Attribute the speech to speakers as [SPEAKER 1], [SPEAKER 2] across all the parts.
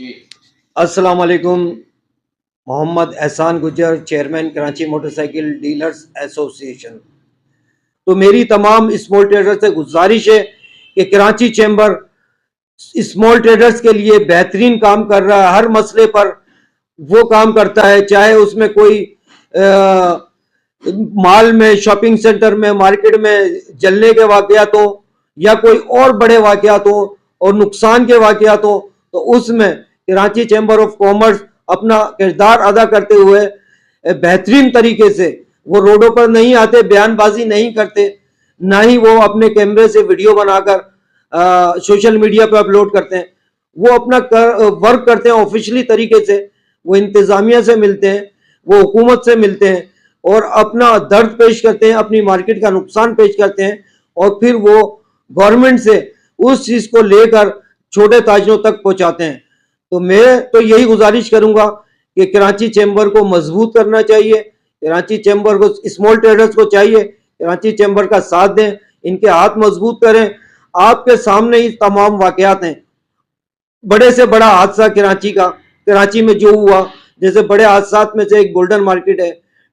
[SPEAKER 1] अस्सलाम वालेकुम। मोहम्मद एहसान गुजर, chairman Karachi motorcycle dealers association. तो मेरी तमाम स्मॉल ट्रेडर्स से गुजारिश है कि कराची चैम्बर स्मॉल ट्रेडर्स के लिए बेहतरीन काम कर रहा है। हर मसले पर वो काम करता है, चाहे उसमें कोई माल में, शॉपिंग सेंटर में, मार्केट में जलने के वाकयात हो या कोई और बड़े वाकयात हो और नुकसान के वाकयात हो, तो उसमें कराची चैम्बर ऑफ कॉमर्स अपना किरदार अदा करते हुए बेहतरीन तरीके से, वो रोडों पर नहीं आते, बयानबाजी नहीं करते, ना ही वो अपने कैमरे से वीडियो बनाकर सोशल मीडिया पर अपलोड करते हैं। वो अपना वर्क करते हैं ऑफिशियली तरीके से। वो इंतजामिया से मिलते हैं, वो हुकूमत से मिलते हैं और अपना दर्द पेश करते हैं, अपनी मार्केट का नुकसान पेश करते हैं और फिर वो गवर्नमेंट से उस चीज को लेकर छोटे ताजरों तक पहुंचाते हैं। तो मैं तो यही गुजारिश करूंगा कि कराची चैम्बर को मजबूत करना चाहिए, कराची चैम्बर को, स्मॉल ट्रेडर्स को चाहिए कराची चैम्बर का साथ दें, इनके हाथ मजबूत करें। आपके सामने ही तमाम वाकयात हैं। बड़े से बड़ा हादसा कराची में जो हुआ, जैसे बड़े हादसा में से एक गोल्डन मार्केट है,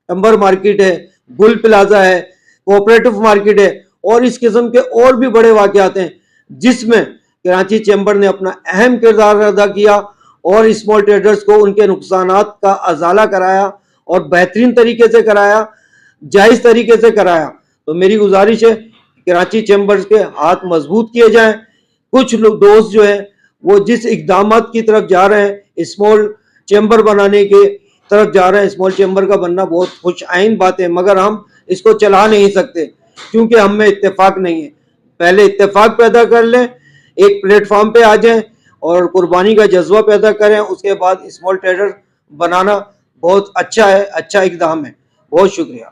[SPEAKER 1] टंबर मार्केट है, गुल प्लाजा है, कोऑपरेटिव मार्केट है और इस किस्म के और भी बड़े वाकयात हैं जिसमें कराची चैम्बर ने अपना अहम किरदार अदा किया और स्मॉल ट्रेडर्स को उनके नुकसानात का अजाला कराया और बेहतरीन तरीके से कराया, जायज तरीके से कराया। तो मेरी गुजारिश है कराची चैम्बर के हाथ मजबूत किए जाएं। कुछ लोग दोस्त जो हैं वो जिस इकदामात की तरफ जा रहे हैं, स्मॉल चैम्बर बनाने के तरफ जा रहे हैं, स्मॉल चैम्बर का बनना बहुत खुश आइन बात है, मगर हम इसको चला नहीं सकते क्योंकि हम में इत्तेफाक नहीं है। पहले इत्तेफाक पैदा कर लें, एक प्लेटफॉर्म पे आ जाएं और कुर्बानी का जज्बा पैदा करें, उसके बाद स्मॉल ट्रेडर बनाना बहुत अच्छा है, अच्छा इकदाम है। बहुत शुक्रिया।